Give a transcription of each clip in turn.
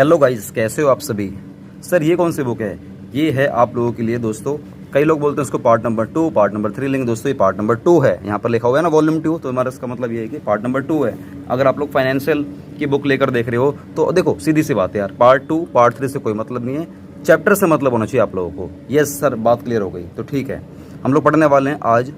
Hello guys, कैसे हो आप सभी। सर ये कौन सी बुक है? ये है आप लोगों के लिए दोस्तों। कई लोग बोलते हैं इसको पार्ट नंबर 2, पार्ट नंबर 3, लेकिन दोस्तों ये पार्ट नंबर 2 है। यहाँ पर लिखा हुआ है ना वॉल्यूम 2, तो हमारा इसका मतलब ये है कि पार्ट नंबर 2 है। अगर आप लोग फाइनेंशियल की बुक लेकर देख रहे हो तो देखो सीधी सी बात है यार, पार्ट 2 पार्ट 3 से कोई मतलब नहीं है, चैप्टर से मतलब होना चाहिए आप लोगों को। यस सर, बात क्लियर हो गई। तो ठीक है, हम लोग पढ़ने वाले हैं आज।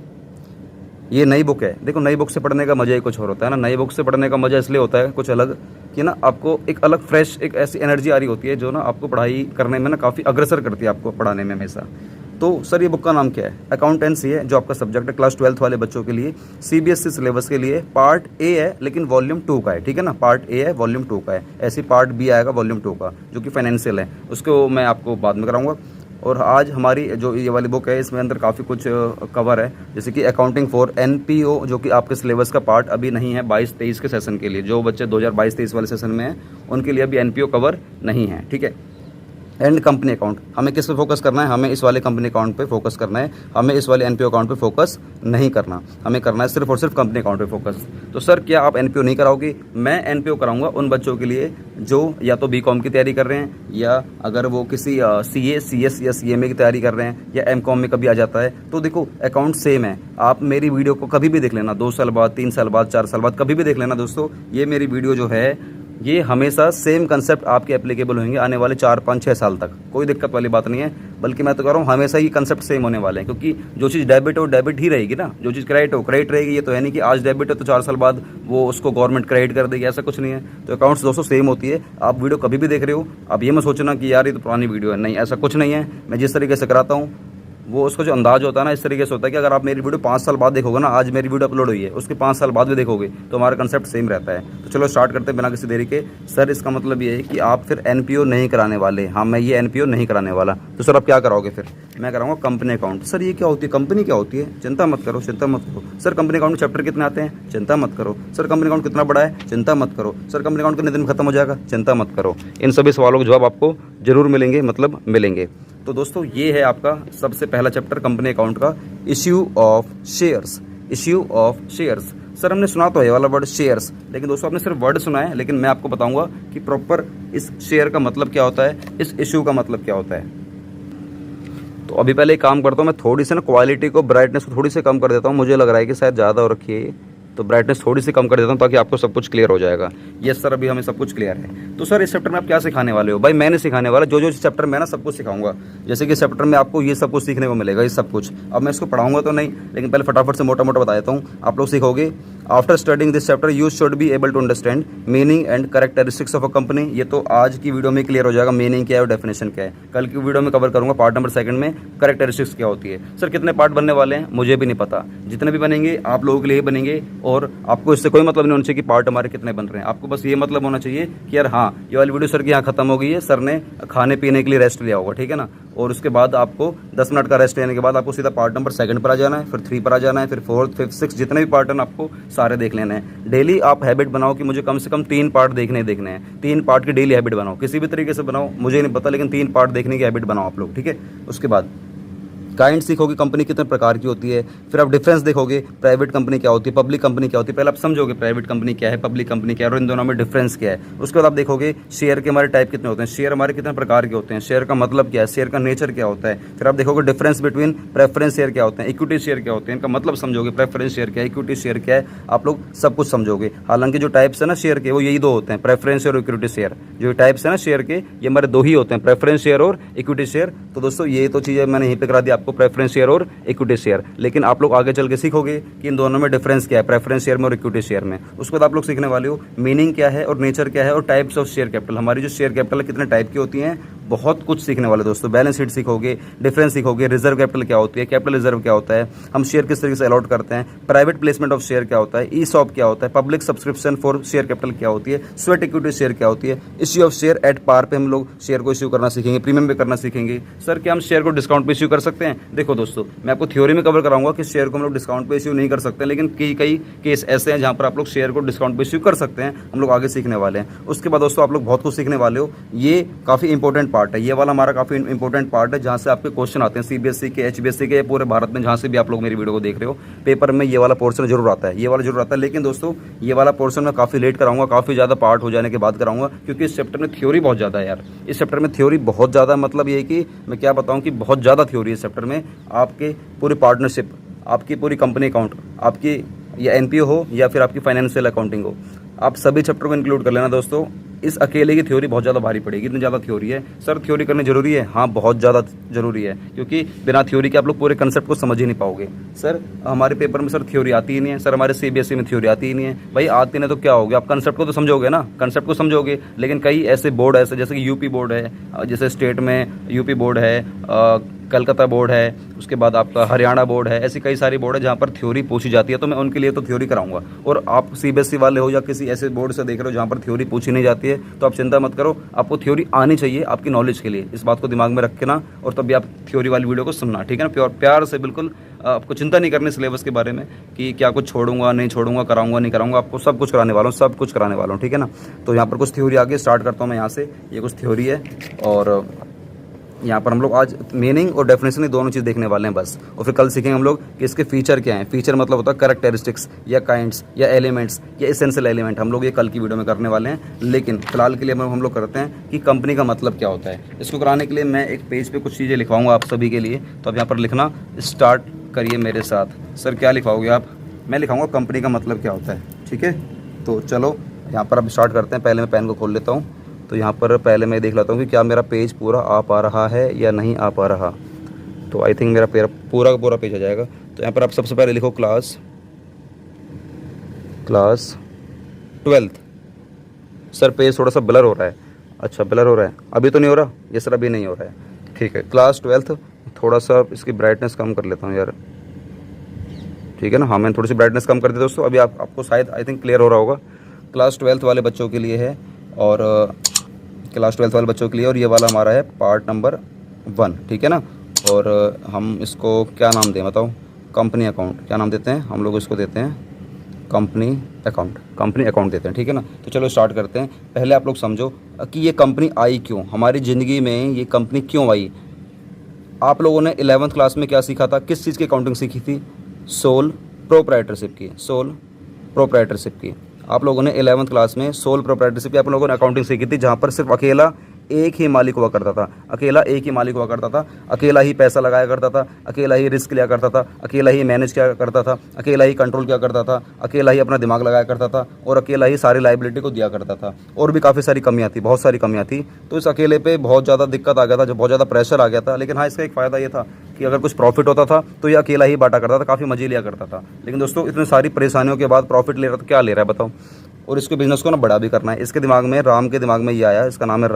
ये नई बुक है। देखो नई बुक से पढ़ने का मज़ा ही कुछ और होता है ना। नई बुक से पढ़ने का मज़ा इसलिए होता है कुछ अलग कि ना आपको एक अलग फ्रेश एक ऐसी एनर्जी आ रही होती है जो ना आपको पढ़ाई करने में ना काफ़ी अग्रसर करती है, आपको पढ़ाने में हमेशा। तो सर ये बुक का नाम क्या है? अकाउंटेंसी है, जो आपका सब्जेक्ट है क्लास 12th वाले बच्चों के लिए, सीबीएसई सिलेबस के लिए। पार्ट ए है लेकिन वॉल्यूम 2 का है, ठीक है ना। पार्ट ए है, वॉल्यूम 2 का है। ऐसी पार्ट बी आएगा वॉल्यूम 2 का, जो कि फाइनेंशियल है, उसको मैं आपको बाद में कराऊंगा। और आज हमारी जो ये वाली बुक है इसमें अंदर काफ़ी कुछ कवर है, जैसे कि अकाउंटिंग फॉर एनपीओ, जो कि आपके सिलेबस का पार्ट अभी नहीं है 22-23 के सेशन के लिए। जो बच्चे 2022-23 वाले सेशन में हैं उनके लिए अभी एनपीओ कवर नहीं है, ठीक है। एंड कंपनी अकाउंट, हमें किस पे फोकस करना है? हमें इस वाले कंपनी अकाउंट पे फोकस करना है, हमें इस वाले एनपीओ अकाउंट पे फोकस नहीं करना। हमें करना है सिर्फ और सिर्फ कंपनी अकाउंट पे फोकस। तो सर क्या आप एनपीओ नहीं कराओगे? मैं एनपीओ कराऊंगा उन बच्चों के लिए जो या तो बीकॉम की तैयारी कर रहे हैं, या अगर वो किसी सीए, सीएस या सीएमए की तैयारी कर रहे हैं, या एमकॉम में कभी आ जाता है। तो देखो अकाउंट सेम है, आप मेरी वीडियो को कभी भी देख लेना, 2 साल बाद, 3 साल बाद, 4 साल बाद, कभी भी देख लेना दोस्तों। ये मेरी वीडियो जो है ये हमेशा सेम कंसेप्ट आपके एप्लीकेबल होंगे आने वाले 4, 5, 6 साल तक। कोई दिक्कत वाली बात नहीं है, बल्कि मैं तो कह रहा हूँ हमेशा ही कंसेप्ट सेम होने वाले हैं, क्योंकि जो चीज़ डेबिट हो डेबिट ही रहेगी ना, जो चीज़ क्रेडिट हो क्रेडिट रहेगी। ये तो है नहीं कि आज डेबिट है तो 4 साल बाद वो उसको गवर्नमेंट क्रेडिट कर देगी, ऐसा कुछ नहीं है। तो अकाउंट्स दोस्तों सेम होती है। आप वीडियो कभी भी देख रहे हो, आप ये मत सोचना कि यार ये तो पुरानी वीडियो है, नहीं, ऐसा कुछ नहीं है। मैं जिस तरीके से कराता हूँ वो उसका जो अंदाज होता है ना, इस तरीके से होता है कि अगर आप मेरी वीडियो 5 साल बाद देखोगे ना, आज मेरी वीडियो अपलोड हुई है, उसके 5 साल बाद भी देखोगे तो हमारा कंसेप्ट सेम रहता है। तो चलो स्टार्ट करते हैं बिना किसी देरी के। सर इसका मतलब ये है कि आप फिर एनपीओ नहीं कराने वाले। हाँ, मैं ये एनपीओ नहीं कराने वाला। तो सर आप क्या कराओगे फिर? मैं कराऊंगा कंपनी अकाउंट। सर ये क्या होती है? कंपनी क्या होती है? चिंता मत करो, चिंता मत करो। सर कंपनी अकाउंट चैप्टर कितने आते हैं? चिंता मत करो। सर कंपनी अकाउंट कितना बड़ा है? चिंता मत करो। सर कंपनी अकाउंट कितने दिन में खत्म हो जाएगा? चिंता मत करो। इन सभी सवालों के जवाब आपको जरूर मिलेंगे, मतलब मिलेंगे। तो दोस्तों ये है आपका सबसे पहला चैप्टर कंपनी अकाउंट का, issue of shares. Issue of shares. Sir हमने सुना तो है ये वाला वर्ड शेयर्स, लेकिन दोस्तों आपने सिर्फ वर्ड सुना है, लेकिन मैं आपको बताऊंगा कि प्रॉपर इस शेयर का मतलब क्या होता है, इस इश्यू का मतलब क्या होता है। तो अभी पहले एक काम करता हूँ, मैं थोड़ी सी ना क्वालिटी को, ब्राइटनेस को थोड़ी सी कम कर देता हूँ। मुझे लग रहा है कि शायद ज़्यादा हो रखी है, तो ब्राइटनेस थोड़ी सी कम कर देता हूँ ताकि आपको सब कुछ क्लियर हो जाएगा। यस सर, अभी हमें सब कुछ क्लियर है। तो सर इस चैप्टर में आप क्या सिखाने वाले हो? भाई मैंने सिखाने वाला जो चैप्टर में ना सब कुछ सिखाऊंगा। जैसे कि चैप्टर में आपको ये सब कुछ सीखने को मिलेगा, ये सब कुछ। अब मैं इसको पढ़ाऊंगा तो नहीं, लेकिन पहले फटाफट से मोटा मोटा बता देता हूँ। आप लोग सीखोगे, after studying this chapter you should be able to understand meaning and characteristics of a company. ये तो आज की वीडियो में क्लियर हो जाएगा, मीनिंग क्या है और डेफिनेशन क्या है। कल की वीडियो में कवर करूंगा पार्ट नंबर 2 में कैरेक्टरिस्टिक्स क्या होती है। सर कितने पार्ट बनने वाले हैं मुझे भी नहीं पता, जितने भी बनेंगे आप लोगों के लिए बनेंगे, और आपको इससे कोई मतलब नहीं होना चाहिए कि पार्ट हमारे कितने बन रहे हैं। आपको बस ये मतलब होना चाहिए कि यार हाँ ये वाली वीडियो सर की यहाँ खत्म हो गई है, सर ने खाने पीने के लिए रेस्ट लिया होगा, ठीक है ना। और उसके बाद आपको 10 मिनट का रेस्ट लेने के बाद आपको सीधा पार्ट नंबर 2 पर आ जाना है, फिर 3 पर आ जाना है, फिर 4th, 5th, 6th, जितने भी पार्ट हैं आपको सारे देख लेने हैं। डेली आप हैबिट बनाओ कि मुझे कम से कम 3 पार्ट देखने हैं। 3 पार्ट की डेली हैबिट बनाओ, किसी भी तरीके से बनाओ, मुझे नहीं पता, लेकिन 3 पार्ट देखने की हैबिट बनाओ आप लोग, ठीक है। उसके बाद काइंड सीखोगे, कंपनी कितने प्रकार की होती है। फिर आप डिफरेंस देखोगे, प्राइवेट कंपनी क्या होती है, पब्लिक कंपनी क्या होती है। पहले आप समझोगे प्राइवेट कंपनी क्या है, पब्लिक कंपनी क्या है, और इन दोनों में डिफरेंस क्या है। उसके बाद आप देखोगे शेयर के हमारे टाइप कितने होते हैं, शेयर हमारे कितने प्रकार के होते हैं, शेयर का मतलब क्या है, शेयर का नेचर क्या होता है। फिर आप देखोगे डिफरेंस बिटवीन प्रेफरेंस शेयर क्या होते हैं, इक्विटी शेयर क्या होते हैं, इनका मतलब समझोगे, प्रेफरेंस शेयर क्या है, इक्विटी शेयर क्या है, आप लोग सब कुछ समझोगे। हालांकि जो टाइप्स है ना शेयर के, वो यही 2 होते हैं, प्रेफरेंस और इक्विटी शेयर। जो टाइप्स है ना शेयर के, ये हमारे 2 ही होते हैं, प्रेफरेंस शेयर और इक्विटी शेयर। तो दोस्तों ये तो चीज़ें मैंने यहीं पे करा दी आपको, प्रेफरेंस शेयर और इक्विटी शेयर। लेकिन आप लोग आगे चल के सीखोगे कि इन दोनों में डिफरेंस क्या है, प्रेफरेंस शेयर में और इक्विटी शेयर में। उसके बाद आप लोग सीखने वाले हो मीनिंग क्या है और नेचर क्या है और टाइप्स ऑफ शेयर कैपिटल। हमारी जो शेयर कैपिटल है कितने टाइप की होती हैं, बहुत कुछ सीखने वाले दोस्तों। बैलेंस शीट सीखोगे, डिफरेंस सीखोगे, रिजर्व कैपिटल क्या होती है, कैपिटल रिजर्व क्या होता है, हम शेयर किस तरीके से अलॉट करते हैं, प्राइवेट प्लेसमेंट ऑफ शेयर क्या होता है, ई सॉप क्या होता है, public subscription for share capital क्या होती है, स्वेट इक्विटी शेयर क्या होती है, issue of share at par पे हम लोग शेयर को इश्यू करना सीखेंगे, प्रीमियम पे करना सीखेंगे। सर क्या हम शेयर को डिस्काउंट पे इश्यू कर सकते हैं? देखो दोस्तों मैं आपको थ्योरी में कवर कराऊंगा कि शेयर को हम लोग डिस्काउंट पे इश्यू नहीं कर सकते, लेकिन कई केस ऐसे हैं जहां पर आप लोग शेयर को डिस्काउंट पे इश्यू कर सकते हैं। हम लोग आगे सीखने वाले हैं। उसके बाद दोस्तों आप लोग बहुत कुछ सीखने वाले हो, ये काफ़ी इंपॉर्टेंट पार्ट पार्ट है, ये वाला हमारा काफ़ी इंपॉर्टेंट पार्ट है जहाँ से आपके क्वेश्चन आते हैं सीबीएसई के, एचबीएसई के, पूरे भारत में जहाँ से भी आप लोग मेरी वीडियो को देख रहे हो, पेपर में ये वाला पोर्शन जरूर आता है, ये वाला जरूर आता है। लेकिन दोस्तों ये वाला पोर्शन मैं काफ़ी लेट कराऊंगा, काफ़ी ज़्यादा पार्ट हो जाने के बाद कराऊंगा, क्योंकि इस चैप्टर में थ्योरी बहुत ज़्यादा है यार। इस चैप्टर में थ्योरी बहुत ज़्यादा, मतलब ये कि मैं क्या बताऊँ कि बहुत ज़्यादा थ्योरी है इस चैप्टर में। आपके पूरी पार्टनरशिप, आपकी पूरी कंपनी अकाउंट, आपकी या एनपीओ हो या फिर आपकी फाइनेंशियल अकाउंटिंग हो, आप सभी चैप्टर को इंक्लूड कर लेना दोस्तों। इस अकेले की थ्योरी बहुत ज़्यादा भारी पड़ेगी, इतनी ज़्यादा थ्योरी है। सर थ्योरी करनी जरूरी है? हाँ बहुत ज़्यादा ज़रूरी है, क्योंकि बिना थ्योरी के आप लोग पूरे कंसेप्ट को समझ ही नहीं पाओगे। सर हमारे पेपर में सर थ्योरी आती ही नहीं है, सर हमारे सीबीएसई में थ्योरी आती ही नहीं है। भाई आती नहीं तो क्या हो गया, आप कंसेप्ट को तो समझोगे ना, कंसेप्ट को समझोगे। लेकिन कई ऐसे बोर्ड ऐसे, जैसे कि यूपी बोर्ड है, जैसे स्टेट में यूपी बोर्ड है, कलकत्ता बोर्ड है, उसके बाद आपका हरियाणा बोर्ड है, ऐसी कई सारी बोर्ड है जहाँ पर थ्योरी पूछी जाती है, तो मैं उनके लिए तो थ्योरी कराऊंगा। और आप सीबीएसई वाले हो या किसी ऐसे बोर्ड से देख रहे हो जहाँ पर थ्योरी पूछी नहीं जाती है, तो आप चिंता मत करो, आपको थ्योरी आनी चाहिए आपकी नॉलेज के लिए। इस बात को दिमाग में रखना और तभी आप थ्योरी वाली वीडियो को सुनना, ठीक है ना। प्यार से बिल्कुल, आपको चिंता नहीं करनी सिलेबस के बारे में कि क्या कुछ छोड़ूंगा नहीं छोड़ूंगा, कराऊंगा नहीं कराऊंगा, आपको सब कुछ कराने वाला हूँ, सब कुछ कराने वाला हूँ, ठीक है ना। तो यहाँ पर कुछ थ्योरी आगे स्टार्ट करता हूँ मैं यहाँ से। ये कुछ थ्योरी है और यहाँ पर हम लोग आज मीनिंग और डेफिनेशन दोनों चीज़ देखने वाले हैं बस। और फिर कल सीखेंगे हम लोग कि इसके फीचर क्या हैं। फीचर मतलब होता है कैरेक्टरिस्टिक्स या काइंड्स या एलिमेंट्स या एसेंशियल एलिमेंट, हम लोग ये कल की वीडियो में करने वाले हैं। लेकिन फिलहाल के लिए हम लोग करते हैं कि कंपनी का मतलब क्या होता है। इसको कराने के लिए मैं एक पेज पे कुछ चीज़ें लिखवाऊंगा आप सभी के लिए, तो आप यहाँ पर लिखना स्टार्ट करिए मेरे साथ। सर क्या लिखवाओगे आप? मैं लिखाऊंगा कंपनी का मतलब क्या होता है, ठीक है। तो चलो यहाँ पर अब स्टार्ट करते हैं। पहले मैं पेन को खोल लेता हूँ, तो यहाँ पर पहले मैं देख लेता हूँ कि क्या मेरा पेज पूरा आ पा रहा है या नहीं आ पा रहा। तो आई थिंक मेरा पूरा का पूरा पेज आ जाएगा। तो यहाँ पर आप सबसे पहले लिखो क्लास 12th। सर पेज थोड़ा सा ब्लर हो रहा है। अच्छा ब्लर हो रहा है, अभी तो नहीं हो रहा? ये सर अभी नहीं हो रहा है, ठीक है। क्लास 12th, थोड़ा सा इसकी ब्राइटनेस कम कर लेता हूँ यार, ठीक है ना। हाँ मैंने थोड़ी सी ब्राइटनेस कम कर दी दोस्तों, अभी आपको शायद आई थिंक क्लियर हो रहा होगा। क्लास 12th वाले बच्चों के लिए है, और क्लास 12th वाले बच्चों के लिए, और ये वाला हमारा है पार्ट नंबर 1, ठीक है ना। और हम इसको क्या नाम दें बताओ? Company account. क्या नाम देते हैं हम लोग? इसको देते हैं कंपनी अकाउंट देते हैं, ठीक है ना। तो चलो स्टार्ट करते हैं। पहले आप लोग समझो कि ये कंपनी आई क्यों, हमारी ज़िंदगी में ये कंपनी क्यों आई। आप लोगों ने 11th क्लास में क्या सीखा था? किस चीज़ की अकाउंटिंग सीखी थी? सोल प्रोप्राइटरशिप की। आप लोगों ने 11th क्लास में सोल प्रोप्राइटरशिप की आप लोगों ने अकाउंटिंग सीखी थी, जहाँ पर सिर्फ अकेला एक ही मालिक हुआ करता था, अकेला ही पैसा लगाया करता था, अकेला ही रिस्क लिया करता था, अकेला ही मैनेज किया करता था, अकेला ही कंट्रोल किया करता था, अकेला ही अपना दिमाग लगाया करता था, और अकेला ही सारी लाइबिलिटी को दिया करता था। और भी काफ़ी सारी कमियाँ थी, बहुत सारी कमियाँ थी। तो इस अकेले पे बहुत ज़्यादा दिक्कत आ गया था, जो बहुत ज़्यादा प्रेशर आ गया था। लेकिन हाँ इसका एक फ़ायदा ये था कि अगर कुछ प्रॉफिट होता था तो ये अकेला ही बांटा करता था, काफ़ी मजे लिया करता था। लेकिन दोस्तों इतनी सारी परेशानियों के बाद प्रॉफिट ले रहा था, क्या ले रहा है बताओ। और इसके बिजनेस को ना बड़ा भी करना है। इसके दिमाग में, राम के दिमाग में ये आया, इसका नाम है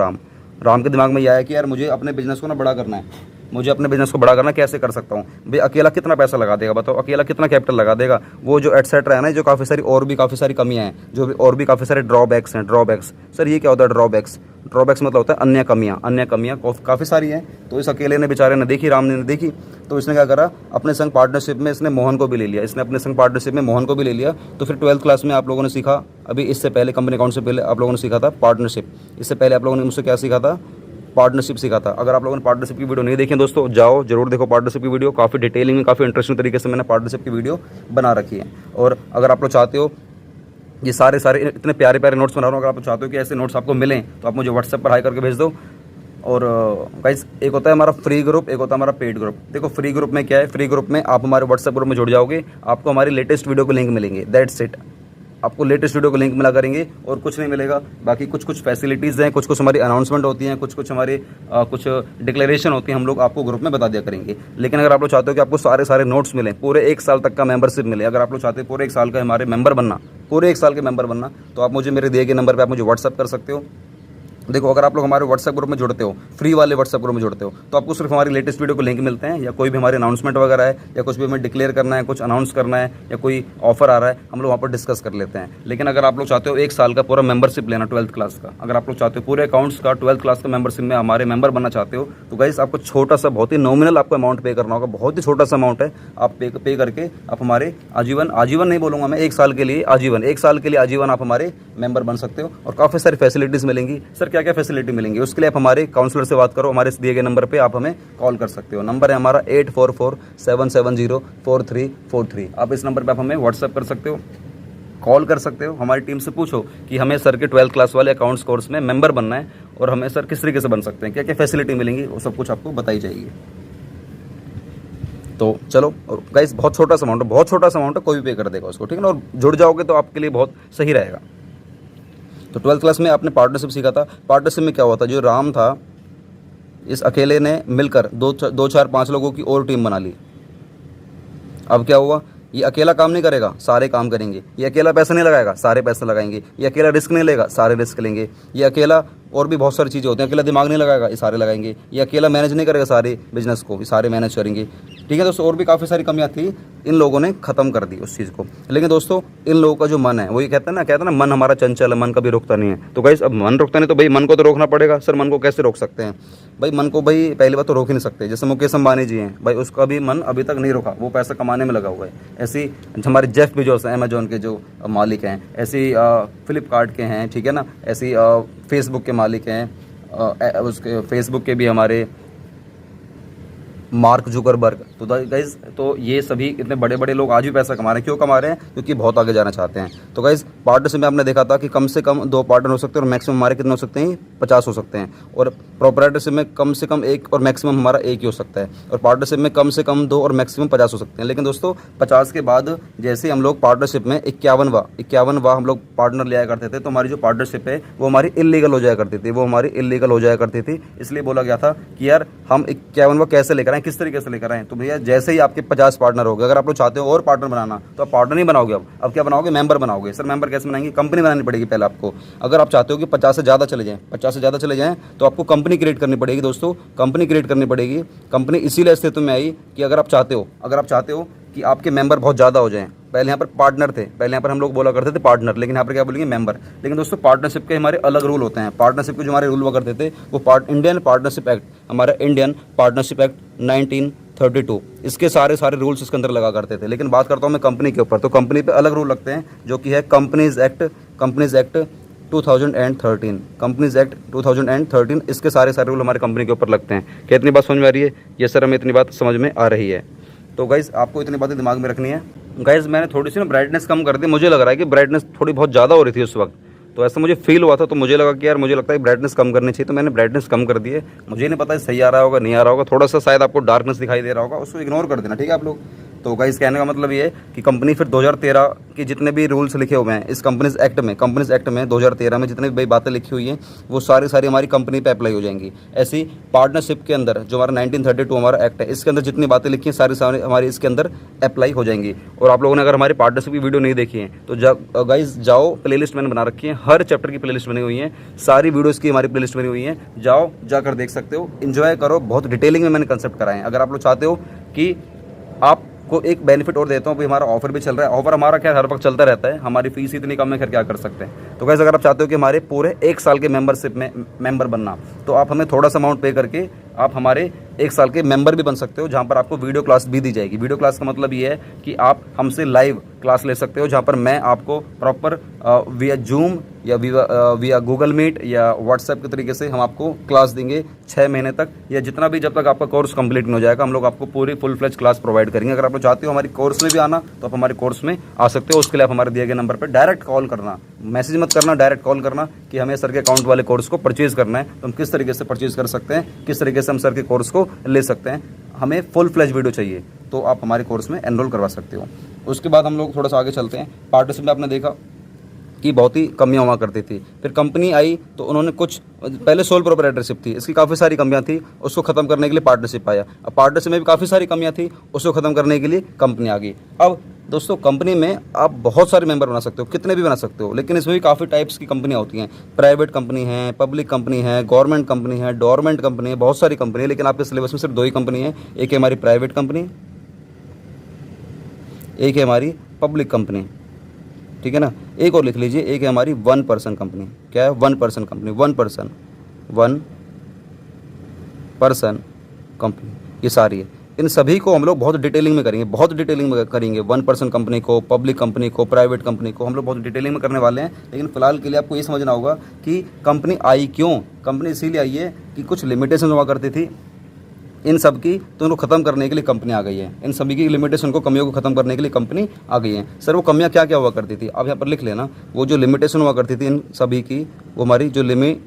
राम के दिमाग में ये आया कि यार मुझे अपने बिजनेस को ना बड़ा करना है, मुझे अपने बिजनेस को बड़ा करना, कैसे कर सकता हूँ भाई। अकेला कितना पैसा लगा देगा बताओ, अकेला कितना कैपिटल लगा देगा। वो जो एटसेट्रा है ना, जो काफ़ी सारी और भी काफ़ी सारी कमियाँ हैं, जो भी और भी काफ़ी सारे ड्रॉबैक्स हैं। ड्रॉबैक्स सर ये क्या होता है? ड्रॉबैक्स मतलब होता है अन्य कमियाँ काफ़ी सारी हैं। तो इस अकेले ने बेचारे ने देखी, राम ने देखी, तो इसने क्या करा, अपने संग पार्टनरशिप में इसने मोहन को भी ले लिया। तो फिर 12th क्लास में आप लोगों ने सीखा, अभी इससे पहले कंपनी अकाउंट से पहले आप लोगों ने सीखा था पार्टनरशिप। इससे पहले आप लोगों ने मुझसे क्या सीखा था? पार्टनरशिप सीखा था। अगर आप लोगों ने पार्टनरशिप की वीडियो नहीं देखी दोस्तों, जाओ जरूर देखो पार्टनरशिप की वीडियो, काफ़ी डिटेलिंग में, काफ़ी इंटरेस्टिंग तरीके से मैंने पार्टनरशिप की वीडियो बना रखी है। और अगर आप लोग चाहते हो ये सारे इतने प्यारे प्यारे नोट्स बना रहा हूँ, अगर आप चाहते हो कि ऐसे नोट्स आपको मिलें तो आप मुझे व्हाट्सएप पर हाई करके भेज दो। और गाइस एक होता है हमारा फ्री ग्रुप, एक होता है हमारा पेड ग्रुप। देखो फ्री ग्रुप में क्या है, फ्री ग्रुप में आप हमारे व्हाट्सएप ग्रुप में जुड़ जाओगे, आपको हमारी लेटेस्ट वीडियो को लिंक मिलेंगे, दैट्स इट। आपको लेटेस्ट वीडियो को लिंक मिला करेंगे और कुछ नहीं मिलेगा। बाकी कुछ फैसिलिटीज़ हैं, कुछ हमारी अनाउंसमेंट होती हैं, कुछ हमारे कुछ डिक्लेरेशन होती हैं, हम लोग आपको ग्रुप में बता दिया करेंगे। लेकिन अगर आप लोग चाहते हो कि आपको सारे नोट्स मिलें, पूरे 1 साल तक का मेंबरशिप मिले, अगर आप लोग चाहते हो पूरे 1 साल का हमारे मेंबर बनना, पूरे 1 साल के मेंबर बनना, तो आप मुझे मेरे दिए गए नंबर पर आप मुझे व्हाट्सअप कर सकते हो। देखो अगर आप लोग हमारे व्हाट्सएप ग्रुप में जुड़ते हो, फ्री वाले व्हाट्सएप ग्रुप में जुड़ते हो, तो आपको सिर्फ हमारी लेटेस्ट वीडियो को लिंक मिलते हैं, या कोई भी हमारे अनाउंसमेंट वगैरह है, या कुछ भी हमें डिक्लेयर करना है, कुछ अनाउंस करना है, या कोई ऑफर आ रहा है, हम लोग वहाँ पर डिस्कस कर लेते हैं। लेकिन अगर आप लोग चाहते हो 1 साल का पूरा मेंबरशिप लेना 12th क्लास का, अगर आप लोग चाहते हो पूरे अकाउंट्स का 12th क्लास का मेंबरशिप में हमारे मेंबर बनना चाहते हो, तो गाइस आपको छोटा सा, बहुत ही नॉमिनल आपको अमाउंट पे करना होगा, बहुत ही छोटा सा अमाउंट है। आप पे करके आप हमारे आजीवन नहीं बोलूँगा मैं, 1 साल के लिए आजीवन, 1 साल के लिए आजीवन आप हमारे मेंबर बन सकते हो, और काफ़ी सारी फैसिलिटीज़ मिलेंगी। सर क्या क्या फैसिलिटी मिलेंगी, उसके लिए आप हमारे काउंसलर से बात करो। हमारे इस दिए गए नंबर पे आप हमें कॉल कर सकते हो। नंबर है हमारा 8447704343। आप इस नंबर पे आप हमें व्हाट्सअप कर सकते हो, कॉल कर सकते हो। हमारी टीम से पूछो कि हमें सर के 12th क्लास वाले अकाउंट्स कोर्स में मेंबर बनना है और हमें सर किस तरीके से बन सकते हैं, क्या क्या फैसिलिटी मिलेंगी, वो सब कुछ आपको बताई जाएगी। तो चलो गाइस, बहुत छोटा सा अमाउंट है, बहुत छोटा सा अमाउंट है, कोई भी पे कर देगा उसको, ठीक है ना। और जुड़ जाओगे तो आपके लिए बहुत सही रहेगा। तो 12th क्लास में आपने पार्टनरशिप सीखा था। पार्टनरशिप में क्या हुआ था, जो राम था इस अकेले ने मिलकर 2 4 5 लोगों की और टीम बना ली। अब क्या हुआ, ये अकेला काम नहीं करेगा, सारे काम करेंगे। ये अकेला पैसा नहीं लगाएगा, सारे पैसे लगाएंगे। ये अकेला रिस्क नहीं लेगा, सारे रिस्क लेंगे। ये अकेला और भी बहुत सारी चीज़ें होती हैं, अकेला दिमाग नहीं लगाएगा, ये सारे लगाएंगे। ये अकेला मैनेज नहीं करेगा सारे बिजनेस को, ये सारे मैनेज करेंगे, ठीक है दोस्तों। और भी काफ़ी सारी कमियां थी, इन लोगों ने ख़त्म कर दी उस चीज़ को। लेकिन दोस्तों इन लोगों का जो मन है, वही कहते हैं ना मन हमारा चंचल है, मन कभी रुकता नहीं है। तो गाइस अब मन रुकता नहीं तो भाई मन को तो रोकना पड़ेगा। सर मन को कैसे रोक सकते हैं भाई, मन को भाई पहली बात तो रोक ही नहीं सकते। जैसे मुकेश अंबानी जी हैं भाई, उसका भी मन अभी तक नहीं रुका, वो पैसा कमाने में लगा हुआ है। ऐसी हमारे जेफ बेजोस हैं, अमेजोन के जो मालिक हैं, ऐसी फ्लिपकार्ट के हैं, ठीक है ना, ऐसी फेसबुक के मालिक हैं, उसके फेसबुक के भी हमारे मार्क जुकरबर्ग। तो गाइज तो ये सभी इतने बड़े बड़े लोग आज भी पैसा कमा रहे हैं। क्यों कमा रहे हैं, क्योंकि बहुत आगे जाना चाहते हैं। तो गाइज पार्टनरशिप में आपने देखा था कि कम से कम 2 पार्टनर हो सकते हैं और मैक्सिमम हमारे कितने हो सकते हैं, 50 हो सकते हैं। और प्रोपराइटरशिप में कम से कम 1 और मैक्सिमम हमारा 1 ही हो सकता है। और पार्टनरशिप में कम से कम 2 और मैक्सिमम 50 हो सकते हैं। लेकिन दोस्तों 50 के बाद जैसे हम लोग पार्टनरशिप में 51वां हम लोग पार्टनर लिया करते थे, तो हमारी जो पार्टनरशिप है वो हमारी इलीगल हो जाया करती थी, इसलिए बोला गया था कि यार हम 51वां कैसे लेकर आए, किस तरीके से लेकर आए। तो भैया जैसे ही आपके 50 पार्टनर हो गए, अगर आप लोग चाहते हो और पार्टनर बनाना, तो आप पार्टनर नहीं बनाओगे, अब क्या बनाओगे, मेंबर बनाओगे। सर मेंबर कैसे बनाएंगे, कंपनी बनानी पड़ेगी पहले आपको। अगर आप चाहते हो कि 50 से ज़्यादा चले जाएं तो आपको कंपनी क्रिएट करनी पड़ेगी दोस्तों, कंपनी क्रिएट करनी पड़ेगी। कंपनी इसीलिए अस्तित्व में आई कि अगर आप चाहते हो कि आपके मेंबर बहुत ज़्यादा हो जाएं। पहले यहाँ पर पार्टनर थे, पहले यहाँ पर हम लोग बोला करते थे पार्टनर, लेकिन यहाँ पर क्या बोलेंगे, मेंबर। लेकिन दोस्तों पार्टनरशिप के हमारे अलग रूल होते हैं। पार्टनरशिप के जो हमारे रूल हुआ करते थे वो इंडियन पार्टनरशिप एक्ट, हमारा इंडियन पार्टनरशिप एक्ट 1932, इसके सारे रूल्स इसके अंदर लगा करते थे। लेकिन बात करता हूँ मैं कंपनी के ऊपर, तो कंपनी पे अलग रूल लगते हैं, जो कि है कंपनीज एक्ट 2013, कंपनीज एक्ट 2013। इसके सारे रूल हमारे कंपनी के ऊपर लगते हैं। क्या इतनी बात समझ में आ रही है? ये सर हमें इतनी बात समझ में आ रही है। तो गाइज़ आपको इतनी बातें दिमाग में रखनी है। गाइज़ मैंने थोड़ी सी ना ब्राइटनेस कम कर दी, मुझे लग रहा है कि ब्राइटनेस थोड़ी बहुत ज़्यादा हो रही थी उस वक्त, तो ऐसा मुझे फील हुआ था। तो मुझे लगा कि यार मुझे लगता है ब्राइटनेस कम करनी चाहिए, तो मैंने ब्राइटनेस कम कर दी है। मुझे नहीं पता सही आ रहा होगा नहीं आ रहा होगा, थोड़ा सा शायद आपको डार्कनेस दिखाई दे रहा होगा, उसको इग्नोर कर देना, ठीक है आप लोग। तो गाइस कहने का मतलब ये है कि कंपनी फिर 2013 के जितने भी रूल्स लिखे हुए हैं इस कंपनीज एक्ट में 2013 में जितनी भी बातें लिखी हुई हैं वो सारी हमारी कंपनी पे अप्लाई हो जाएंगी। ऐसी पार्टनरशिप के अंदर जो हमारा 1932 हमारा एक्ट है, इसके अंदर जितनी बातें लिखी हैं सारी हमारी इसके अंदर अप्लाई हो जाएंगी। और आप लोगों ने अगर हमारी पार्टनरशिप की वीडियो नहीं देखी है तो गाइस जाओ, प्लेलिस्ट मैंने बना रखी है, हर चैप्टर की प्लेलिस्ट बनी हुई है, सारी वीडियोज़ की हमारी प्लेलिस्ट बनी हुई है, जाओ जाकर देख सकते हो, इन्जॉय करो। बहुत डिटेलिंग में मैंने कंसेप्ट कराए हैं। अगर आप लोग चाहते हो कि आप को एक बेनिफिट और देता हूँ, भाई हमारा ऑफर भी चल रहा है। ऑफर हमारा क्या हर वक्त चलता रहता है, हमारी फीस इतनी कम है, फिर क्या कर सकते हैं। तो गाइस अगर आप चाहते हो कि हमारे पूरे 1 साल के मेंबरशिप में मेंबर बनना, तो आप हमें थोड़ा सा अमाउंट पे करके आप हमारे 1 साल के मेंबर भी बन सकते हो, जहाँ पर आपको वीडियो क्लास भी दी जाएगी। वीडियो क्लास का मतलब ये है कि आप हमसे लाइव क्लास ले सकते हो, जहाँ पर मैं आपको प्रॉपर विया जूम या विया गूगल मीट या व्हाट्सएप के तरीके से हम आपको क्लास देंगे 6 महीने तक, या जितना भी जब तक आपका कोर्स कंप्लीट नहीं हो जाएगा, हम लोग आपको पूरी फुल फ्लेज क्लास प्रोवाइड करेंगे। अगर आप लोग चाहते हो हमारी कोर्स में भी आना, तो आप हमारे कोर्स में आ सकते हो। उसके लिए आप हमारे दिए गए नंबर पर डायरेक्ट कॉल करना, मैसेज मत करना, डायरेक्ट कॉल करना कि हमें सर के अकाउंट वाले कोर्स को परचेज करना है, तो हम किस तरीके से परचेज कर सकते हैं, किस तरीके से हम सर के कोर्स को ले सकते हैं। हमें फुल फ्लेज वीडियो चाहिए तो आप हमारे कोर्स में एनरोल करवा सकते हो। उसके बाद हम लोग थोड़ा सा आगे चलते हैं। पार्टनरशिप में आपने देखा कि बहुत ही कमियां हुआ करती थी, फिर कंपनी आई तो उन्होंने कुछ, पहले सोल प्रोप्राइटरशिप थी, इसकी काफ़ी सारी कमियां थी, उसको ख़त्म करने के लिए पार्टनरशिप आया। अब पार्टनरशिप में भी काफ़ी सारी कमियां थी, उसको ख़त्म करने के लिए कंपनी आ गई। अब दोस्तों कंपनी में आप बहुत सारे मेंबर बना सकते हो, कितने भी बना सकते हो, लेकिन इसमें भी काफ़ी टाइप्स की कंपनियां होती हैं। प्राइवेट कंपनी है, पब्लिक कंपनी है, गवर्नमेंट कंपनी है, डोरमेंट कंपनी है, बहुत सारी कंपनी है। लेकिन आपके सिलेबस में सिर्फ 2 ही कंपनी है, एक है हमारी प्राइवेट कंपनी, एक है हमारी पब्लिक कंपनी, ठीक है ना। एक और लिख लीजिए, एक है हमारी 1 पर्सन कंपनी। क्या है? 1 पर्सन कंपनी, 1 पर्सन कंपनी, ये सारी है। इन सभी को हम लोग बहुत डिटेलिंग में करेंगे, बहुत डिटेलिंग में करेंगे। 1% कंपनी को, पब्लिक कंपनी को, प्राइवेट कंपनी को हम लोग बहुत डिटेलिंग में करने वाले हैं। लेकिन फिलहाल के लिए आपको ये समझना होगा कि कंपनी आई क्यों। कंपनी इसीलिए आई है कि कुछ लिमिटेशन हुआ करती थी इन सब की, तो उनको ख़त्म करने के लिए कंपनी आ गई है। इन सभी की लिमिटेशन को, कमियों को ख़त्म करने के लिए कंपनी आ गई है। सर वो कमियां क्या क्या हुआ करती थी, आप यहाँ पर लिख लेना। वो जो लिमिटेशन हुआ करती थी इन सभी की, वो हमारी जो लिमिटेशंस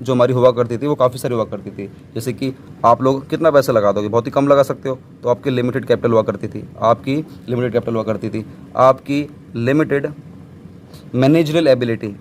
जो हमारी हुआ करती थी वो काफ़ी सारी हुआ करती थी। जैसे कि आप लोग कितना पैसा लगा दोगे, बहुत ही कम लगा सकते हो, तो आपकी लिमिटेड कैपिटल हुआ करती थी। आपकी लिमिटेड कैपिटल हुआ करती थी। आपकी लिमिटेड मैनेजरियल एबिलिटी,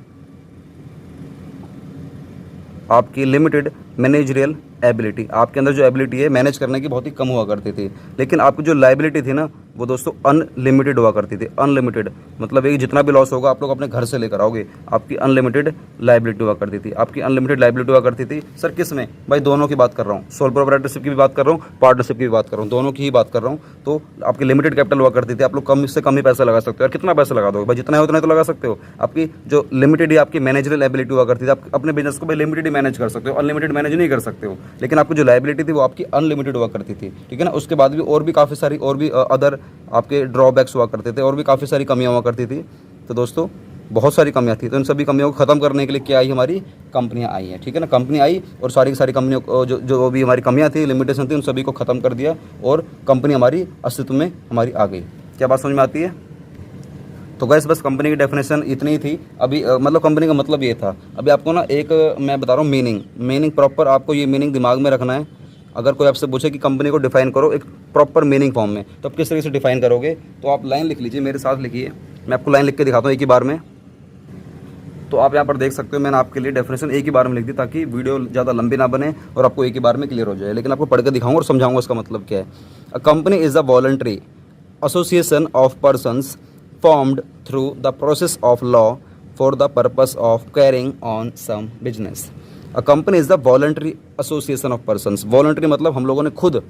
आपकी लिमिटेड मैनेजरियल एबिलिटी, आपके अंदर जो एबिलिटी है मैनेज करने की बहुत ही कम हुआ करती थी। लेकिन आपकी जो लाइबिलिटी थी ना, वो दोस्तों अनलिमिटेड हुआ करती थी। अनलिमिटेड मतलब ये जितना भी लॉस होगा आप लोग अपने घर से लेकर आओगे। आपकी अनलिमिटेड लाइबिलिटी हुआ करती थी। आपकी अनलिमिटेड लाइबिलिटी हुआ करती थी। सर किस में भाई, दोनों की बात कर रहा हूँ, सोल प्रोप्राइटरशिप की भी बात कर रहा हूँ, पार्टनरशिप की भी बात कर रहा हूँ, दोनों की ही बात कर रहा हूँ। तो आपकी लिमिटेड कैपिटल हुआ करती थी। आप लोग कम से कम ही पैसा लगा सकते हो। और कितना पैसा लगा दोगे भाई, जितना है उतना ही तो लगा सकते हो। आपकी जो लिमिटेड है आपकी मैनेजरियल एबिलिटी हुआ करती थी। आप अपने बिजनेस को भाई लिमिटेड ही मैनेज कर सकते हो, अनलिमिटेड मैनेज नहीं कर सकते हो। लेकिन आपकी जो लाइबिलिटी थी वो आपकी अनलिमिटेड हुआ करती थी, ठीक है ना। उसके बाद भी और भी काफ़ी सारी और भी अदर आपके ड्रॉबैक्स हुआ करते थे, और भी काफ़ी सारी कमियां हुआ करती थी। तो दोस्तों बहुत सारी कमियां थी। तो इन सभी कमियों को ख़त्म करने के लिए क्या आई, हमारी कंपनियां आई हैं, ठीक है ना। कंपनी आई और सारी की सारी कंपनियों को जो भी हमारी कमियां थी, लिमिटेशन थी, उन सभी को ख़त्म कर दिया और कंपनी हमारी अस्तित्व में हमारी आ गई। क्या बात समझ में आती है। तो गैस बस कंपनी की डेफिनेशन इतनी ही थी। अभी मतलब कंपनी का मतलब ये था। अभी आपको ना एक मैं बता रहा हूँ मीनिंग प्रॉपर आपको ये मीनिंग दिमाग में रखना है। अगर कोई आपसे पूछे कि कंपनी को डिफाइन करो एक प्रॉपर मीनिंग फॉर्म में, तो आप किस तरीके से डिफाइन करोगे, तो आप लाइन लिख लीजिए, मेरे साथ लिखिए। मैं आपको लाइन लिख के दिखाता हूँ एक ही बार में। तो आप यहाँ पर देख सकते हो मैंने आपके लिए डेफिनेशन एक ही बार में लिख दी, ताकि वीडियो ज़्यादा लंबी ना बने और आपको एक ही बार में क्लियर हो जाए। लेकिन आपको पढ़ के दिखाऊंगा और समझाऊंगा उसका मतलब क्या है। A company is a voluntary association of persons formed through the process of law for the purpose of carrying on some business. A company is the voluntary association of persons. Voluntary मतलब हम लोगों ने खुद,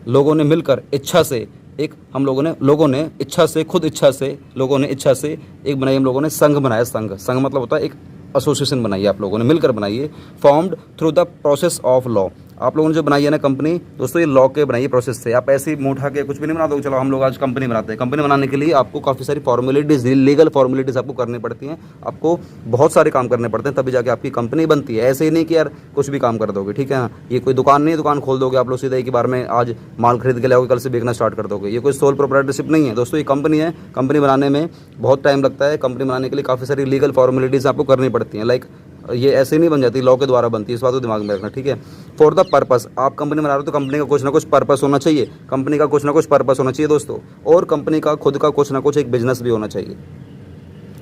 लोगों ने मिलकर इच्छा से एक, हम लोगों ने इच्छा से, खुद इच्छा से, लोगों ने इच्छा से एक बनाई, हम लोगों ने संघ बनाया। संघ मतलब होता है एक एसोसिएशन बनाई है, आप लोगों ने मिलकर बनाई है। Formed through the process of law, आप लोगों ने जो बनाई है ना कंपनी, दोस्तों ये लॉ के बनाई है प्रोसेस से। आप ऐसे ही मुंह उठा के कुछ भी नहीं बना दो, चलो हम लोग आज कंपनी बनाते हैं। कंपनी बनाने के लिए आपको काफ़ी सारी फॉर्मेलिटीज़, लीगल फॉर्मेलिटीज़ आपको करनी पड़ती हैं। आपको बहुत सारे काम करने पड़ते हैं, तभी जाके आपकी कंपनी बनती है। ऐसे ही नहीं कि यार कुछ भी काम कर दोगे, ठीक है ना। ये कोई दुकान नहीं है, दुकान खोल दोगे आप लोग सीधा एक ही बार में, आज माल खरीद के लाओगे, कल से बेचना स्टार्ट कर दोगे। ये कोई सोल प्रोप्राइटरशिप नहीं है दोस्तों, ये कंपनी है। कंपनी बनाने में बहुत टाइम लगता है। कंपनी बनाने के लिए काफ़ी सारी लीगल फॉर्मेलिटीज़ आपको करनी पड़ती हैं। लाइक ये ऐसे नहीं बन जाती, लॉ के द्वारा बनती है, इस बात को दिमाग में रखना, ठीक है। फॉर द पर्पस, आप कंपनी बना रहे हो तो कंपनी का कुछ ना कुछ पर्पस होना चाहिए। कंपनी का कुछ ना कुछ पर्पस होना चाहिए दोस्तों, और कंपनी का खुद का कुछ ना कुछ एक बिजनेस भी होना चाहिए।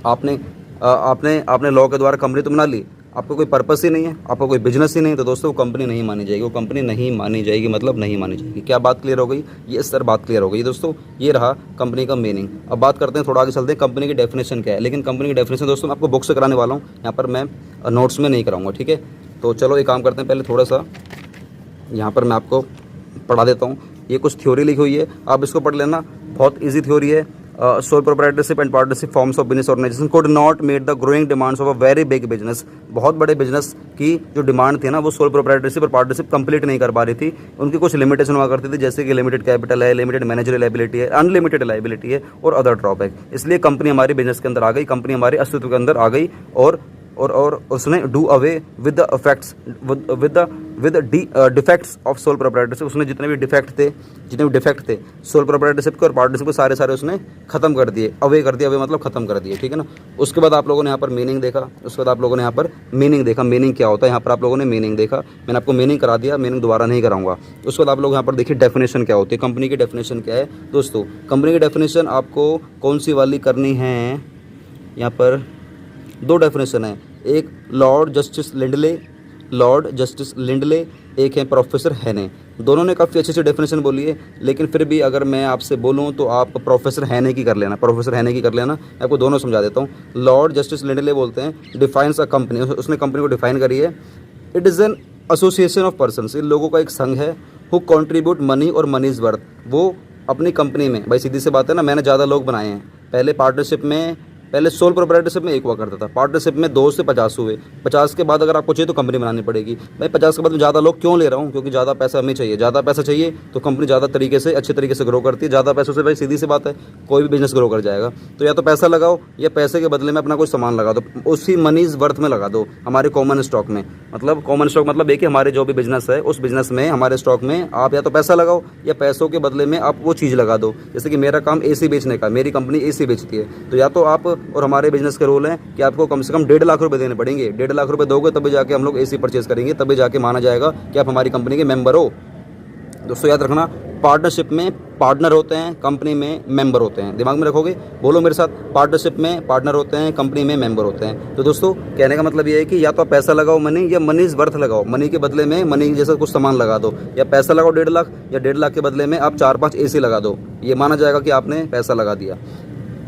आपने लॉ के द्वारा कंपनी तो बना ली, आपको कोई पर्पस ही नहीं है, आपको कोई बिजनेस ही नहीं, तो दोस्तों वो कंपनी नहीं मानी जाएगी। वो कंपनी नहीं मानी जाएगी, मतलब नहीं मानी जाएगी। क्या बात क्लियर हो गई। ये सर बात क्लियर हो गई दोस्तों। ये रहा कंपनी का मीनिंग। अब बात करते हैं, थोड़ा आगे चलते हैं, कंपनी की डेफिनेशन क्या है। लेकिन कंपनी की डेफिनेशन दोस्तों मैं आपको बुक से कराने वाला हूँ, यहाँ पर मैं नोट्स में नहीं कराऊंगा, ठीक है। तो चलो एक काम करते हैं, पहले थोड़ा सा यहाँ पर मैं आपको पढ़ा देता हूँ। ये कुछ थ्योरी लिखी हुई है, आप इसको पढ़ लेना, बहुत ईजी थ्योरी है। Sole proprietorship and partnership forms of business organisation could not meet the growing demands of a very big business. बहुत बड़े बिजनेस की जो डिमांड थी ना, वो सोल प्रोप्राइटरशिप और पार्टनरशिप कंप्लीट नहीं कर पा रही थी। उनकी कुछ लिमिटेशन हुआ करती थी, जैसे कि लिमिटेड कैपिटल है, लिमिटेड मैनेजरियल एबिलिटी है, अनलिमिटेड लाइबिलिटी है और अदर ड्रॉबैक। इसलिए कंपनी हमारी बिजनेस के अंदर आ गई, कंपनी हमारे अस्तित्व के अंदर आ गई, और उसने do away with the effects with defects of sole proprietorship. उसने जितने भी डिफेक्ट थे सोल प्रोप्राइटरशिप के और पार्टनरशिप को सारे उसने खत्म कर दिए, अवे कर दिए। अवे मतलब खत्म कर दिए, ठीक है ना। उसके बाद आप लोगों ने यहाँ पर मीनिंग देखा, मीनिंग देखा, मीनिंग क्या होता है। यहाँ पर आप लोगों ने मीनिंग देखा, मैंने आपको मीनिंग करा दिया, मीनिंग दोबारा नहीं कराऊंगा। उसके बाद आप लोग यहाँ पर देखिए डेफिनेशन क्या होती है, कंपनी की डेफिनेशन क्या है दोस्तों। कंपनी की डेफिनेशन आपको कौन सी वाली करनी है, यहाँ पर दो डेफिनेशन है, एक लॉर्ड जस्टिस लिंडले, एक है प्रोफेसर हैने। दोनों ने काफ़ी अच्छी डेफिनेशन बोली है, लेकिन फिर भी अगर मैं आपसे बोलूं तो आप प्रोफेसर हैने की कर लेना, मैं आपको दोनों समझा देता हूं। लॉर्ड जस्टिस लिंडले बोलते हैं डिफाइंस अ कंपनी, उसने कंपनी को डिफाइन करी है। It is an association of persons, इन लोगों का एक संघ है। हु कॉन्ट्रीब्यूट मनी और मनी इज़ वर्थ, वो अपनी कंपनी में, भाई सीधी सी बात है ना, मैंने ज़्यादा लोग बनाए हैं। पहले पार्टनरशिप में पहले सोल प्रोप्राइटरशिप में 1 हुआ करता था, पार्टनरशिप में 2 से 50 हुए, 50 के बाद अगर आपको चाहिए तो कंपनी बनानी पड़ेगी। भाई 50 के बाद में ज़्यादा लोग क्यों ले रहा हूँ, क्योंकि ज़्यादा पैसा हमें चाहिए, ज़्यादा पैसा चाहिए तो कंपनी ज़्यादा तरीके से अच्छे तरीके से ग्रो करती है। ज़्यादा पैसों से भाई सीधी सी बात है कोई भी बिजनेस ग्रो कर जाएगा। तो या तो पैसा लगाओ या पैसे के बदले में अपना कोई सामान लगा दो, उसी मनीज वर्थ में लगा दो हमारे कॉमन स्टॉक में। मतलब कॉमन स्टॉक मतलब एक कि हमारे जो भी बिजनेस है उस बिजनेस में हमारे स्टॉक में आप या तो पैसा लगाओ या पैसों के बदले में आप वो चीज़ लगा दो। जैसे कि मेरा काम एसी बेचने का, मेरी कंपनी एसी बेचती है, तो या तो आप और हमारे बिजनेस के रूल हैं कि आपको कम से कम 1.5 लाख रुपए देने पड़ेंगे। 1.5 लाख रुपए दोगे तभी जाके हम लोग एसी परचेज करेंगे, तभी जाके माना जाएगा कि आप हमारी कंपनी के मेंबर हो। दोस्तों याद रखना, पार्टनरशिप में पार्टनर होते हैं, कंपनी में मेंबर होते हैं। दिमाग में रखोगे, बोलो मेरे साथ, पार्टनरशिप में पार्टनर होते हैं, कंपनी में मेंबर होते हैं। तो दोस्तों कहने का मतलब ये है कि या तो आप पैसा लगाओ मनी, या मनी इज वर्थ लगाओ, मनी के बदले में मनी जैसा कुछ सामान लगा दो, या पैसा लगाओ 1.5 लाख, या 1.5 लाख के बदले में आप 4-5 एसी लगा दो, ये माना जाएगा कि आपने पैसा लगा दिया।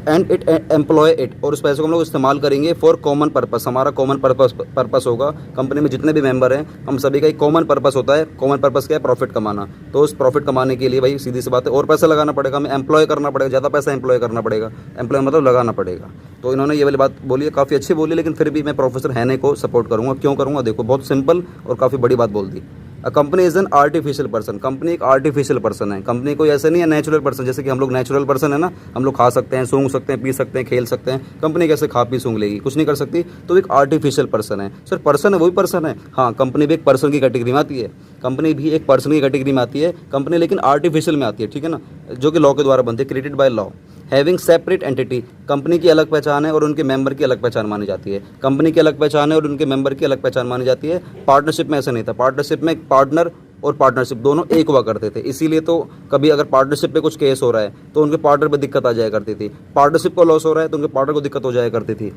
एंड इट एम्प्लॉय इट, और उस पैसे को हम लोग इस्तेमाल करेंगे फॉर कॉमन पर्पस। हमारा कॉमन पर्पस होगा, कंपनी में जितने भी मेंबर हैं हम सभी का एक कॉमन पर्पस होता है। कॉमन पर्पस क्या है? प्रॉफिट कमाना। तो उस प्रॉफिट कमाने के लिए भाई सीधी सी बात है और पैसा लगाना पड़ेगा, हमें एम्प्लॉय करना पड़ेगा, ज़्यादा पैसा एम्प्लॉय करना पड़ेगा। एम्प्लॉय मतलब लगाना पड़ेगा। तो इन्होंने ये वाली बात बोली है, काफ़ी अच्छी बोली, लेकिन फिर भी मैं प्रोफेसर हैने को सपोर्ट करूँगा। क्यों करूँगा? देखो बहुत सिंपल और काफ़ी बड़ी बात बोल दी। A company is an artificial person, company एक आर्टिफिशियल पर्सन है। कंपनी कोई ऐसा नहीं है नेचुरल पर्सन, जैसे कि हम लोग नेचुरल पर्सन है ना, हम लोग खा सकते हैं, सूंघ सकते हैं, पी सकते हैं, खेल सकते हैं। कंपनी कैसे खा पी सूंघ लेगी? कुछ नहीं कर सकती। तो एक आर्टिफिशियल पर्सन है। सर पर्सन है वही पर्सन है? हाँ, कंपनी भी एक पर्सन की कैटेगरी में आती है, कंपनी भी एक पर्सन की कैटेगरी में आती है कंपनी, लेकिन आर्टिफिशियल में आती है, ठीक है ना, जो कि लॉ के द्वारा बनती है, created by law. Having separate entity, company की अलग पहचान है और उनके मेंबर की अलग पहचान मानी जाती है। कंपनी की अलग पहचान है और उनके मेंबर की अलग पहचान मानी जाती है। पार्टनरशिप में ऐसा नहीं था। पार्टनरशिप में पार्टनर और पार्टनरशिप दोनों एक हुआ करते थे, इसीलिए तो कभी अगर पार्टनरशिप पे कुछ केस हो रहा है तो उनके पार्टनर पे दिक्कत आ जाया करती थी। पार्टनरशिप को लॉस हो रहा है तो उनके पार्टनर को दिक्कत हो जाया करती थी।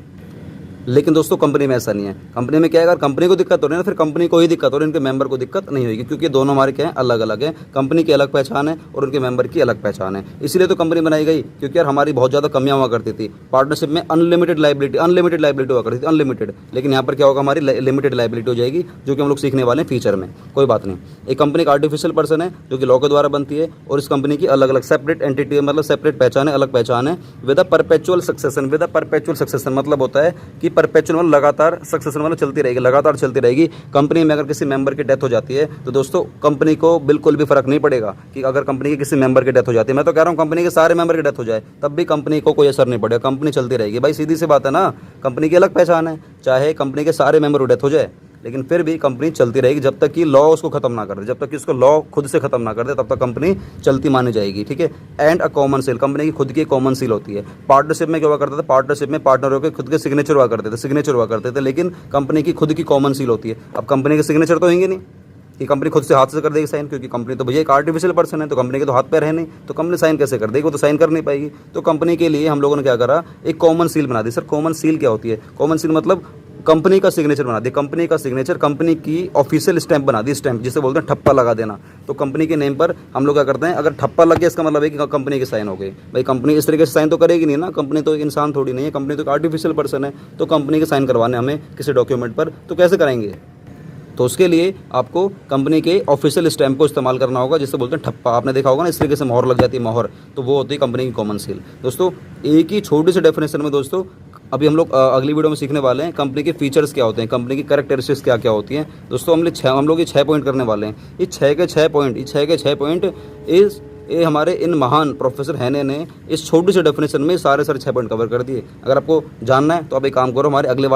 लेकिन दोस्तों कंपनी में ऐसा नहीं है। कंपनी में क्या है, अगर कंपनी को दिक्कत हो रही है ना, फिर कंपनी को ही दिक्कत हो रही है, इनके मेंबर को दिक्कत नहीं होगी, क्योंकि दोनों हमारे क्या है, अलग अलग हैं। कंपनी की अलग पहचान है और उनके मेंबर की अलग पहचान है, इसीलिए तो कंपनी बनाई गई। क्योंकि यार हमारी बहुत ज़्यादा कमियां हुआ करती थी। पार्टनरशिप में अनलिमिटेड लाइबिलिटी हुआ करती थी, अनलिमिटेड। लेकिन यहाँ पर क्या होगा, हमारी लिमिटेड लाइबिलिटी हो जाएगी, जो कि हम लोग सीखने वाले हैं फ्यूचर में। कोई बात नहीं। एक कंपनी का आर्टिफिशियल पर्सन है जो कि लॉ के द्वारा बनती है, और इस कंपनी की अलग अलग सेपरेट एंटिटी, मतलब सेपरेट पहचान है, अलग पहचान है। With a perpetual succession, with a perpetual succession मतलब होता है कि परपेचुअल मतलब लगातार सक्सेशन मतलब चलती रहेगी, लगातार चलती रहेगी। कंपनी में अगर किसी मेंबर की डेथ हो जाती है तो दोस्तों कंपनी को बिल्कुल भी फर्क नहीं पड़ेगा कि अगर कंपनी के किसी मेंबर की डेथ हो जाती है। मैं तो कह रहा हूँ कंपनी के सारे मेंबर की डेथ हो जाए तब भी कंपनी को कोई असर नहीं पड़ेगा, कंपनी चलती रहेगी। भाई सीधी सी बात है ना, कंपनी की अलग पहचान है, चाहे कंपनी के सारे मेंबर की डेथ हो जाए लेकिन फिर भी कंपनी चलती रहेगी जब तक कि लॉ उसको खत्म ना कर दे, जब तक कि उसको लॉ खुद से खत्म ना कर दे तब तक कंपनी चलती मानी जाएगी, ठीक है। And a common seal, company की खुद की कॉमन सील होती है। पार्टनरशिप में क्या हुआ करता था, पार्टनरशिप में पार्टनरों के खुद के सिग्नेचर हुआ करते थे, लेकिन कंपनी की खुद की कॉमन सील होती है। अब कंपनी के सिग्नेचर तो होंगे नहीं कि कंपनी खुद से हाथ से कर देगी साइन, क्योंकि कंपनी तो भैया एक आर्टिफिशियल पर्सन है, तो कंपनी के तो हाथ पैर है नहीं, तो कंपनी साइन कैसे कर देगी, वो तो साइन कर नहीं पाएगी। तो कंपनी के लिए हम लोगों ने क्या करा, एक कॉमन सील बना दी। सर कॉमन सील क्या होती है? कॉमन सील मतलब कंपनी का सिग्नेचर बना दी, कंपनी का सिग्नेचर, कंपनी की ऑफिशियल स्टैंप बना दी, स्टैंप जिसे बोलते हैं ठप्पा लगा देना। तो कंपनी के नेम पर हम लोग क्या करते हैं, अगर ठप्पा लग गया इसका मतलब है कि कंपनी की साइन हो गई। भाई कंपनी इस तरीके से साइन तो करेगी नहीं ना, कंपनी तो एक इंसान थोड़ी नहीं है, कंपनी तो एक आर्टिफिशियल पर्सन है। तो कंपनी के साइन करवाने हमें किसी डॉक्यूमेंट पर तो कैसे करेंगे? तो उसके लिए आपको कंपनी के ऑफिशियल स्टैम्प को इस्तेमाल करना होगा, जिससे बोलते हैं ठप्पा। आपने देखा होगा ना, इस तरीके से मोहर लग जाती है, मोहर, तो वो होती है कंपनी की कॉमन सील। दोस्तों एक ही छोटी सी डेफिनेशन में दोस्तों अभी हम लोग अगली वीडियो में सीखने वाले हैं कंपनी के फीचर्स क्या होते हैं, कंपनी की कैरेक्टरिस्टिक्स क्या क्या होती हैं। दोस्तों हम लोग ये 6 पॉइंट करने वाले हैं। ये 6 के 6 पॉइंट ये हमारे इन महान प्रोफेसर हैने ने इस छोटी सी डेफिनेशन में सारे 6 पॉइंट कवर कर दिए। अगर आपको जानना है तो आप एक काम करो, हमारे अगले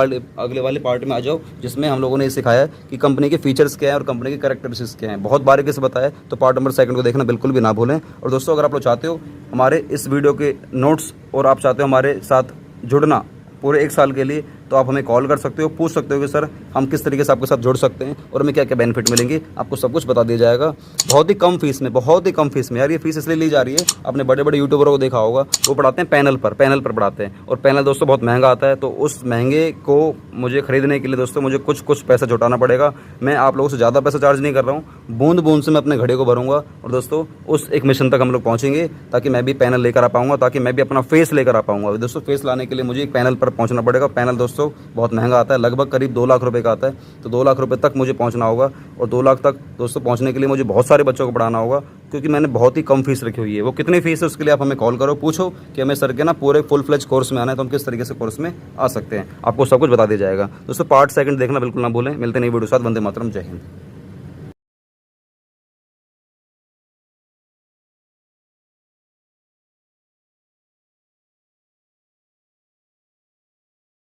वाले पार्ट में आ जाओ, जिसमें हम लोगों ने ये सिखाया है कि कंपनी के फीचर्स क्या है और कंपनी के कैरेक्टरिस्टिक्स क्या हैं। बहुत बारीकी से बताया, तो पार्ट नंबर 2 को देखना बिल्कुल भी ना भूलें। और दोस्तों अगर आप लोग चाहते हो हमारे इस वीडियो के नोट्स और आप चाहते हो हमारे साथ जुड़ना पूरे 1 साल के लिए, तो आप हमें कॉल कर सकते हो, पूछ सकते हो कि सर हम किस तरीके से आपके साथ जुड़ सकते हैं और हमें क्या क्या बेनिफिट मिलेंगे, आपको सब कुछ बता दिया जाएगा बहुत ही कम फीस में। यार ये फीस इसलिए ली जा रही है, आपने बड़े बड़े यूट्यूबरों को देखा होगा, वो पढ़ाते हैं पैनल पर पढ़ाते हैं, और पैनल दोस्तों बहुत महंगा आता है। तो उस महंगे को मुझे खरीदने के लिए दोस्तों मुझे कुछ पैसा जुटाना पड़ेगा। मैं आप लोगों से ज़्यादा पैसा चार्ज नहीं कर रहा हूँ, बूंद बूंद से मैं अपने घड़े को भरूंगा। और दोस्तों उस एक मिशन तक हम लोग पहुँचेंगे, ताकि मैं भी पैनल लेकर आ पाऊँगा, ताकि मैं भी अपना फेस लेकर आ पाऊँगा। दोस्तों फेस लाने के लिए मुझे एक पैनल पर पहुँचना पड़ेगा। पैनल दोस्तों दोस्तों बहुत महंगा आता है, लगभग करीब 2 लाख रुपए का आता है। तो 2 लाख रुपए तक मुझे पहुंचना होगा और 2 लाख तक दोस्तों पहुंचने के लिए मुझे बहुत सारे बच्चों को पढ़ाना होगा, क्योंकि मैंने बहुत ही कम फीस रखी हुई है। वो कितनी फीस है उसके लिए आप हमें कॉल करो, पूछो कि हमें सर के ना पूरे फुल फ्लेज कोर्स में आना है तो हम किस तरीके से कोर्स में आ सकते हैं, आपको सब कुछ बता दिया जाएगा। दोस्तों पार्ट सेकंड देखना बिल्कुल ना भूलें। मिलते नहीं वीडियो साथ। वंदे मातरम, जय हिंद।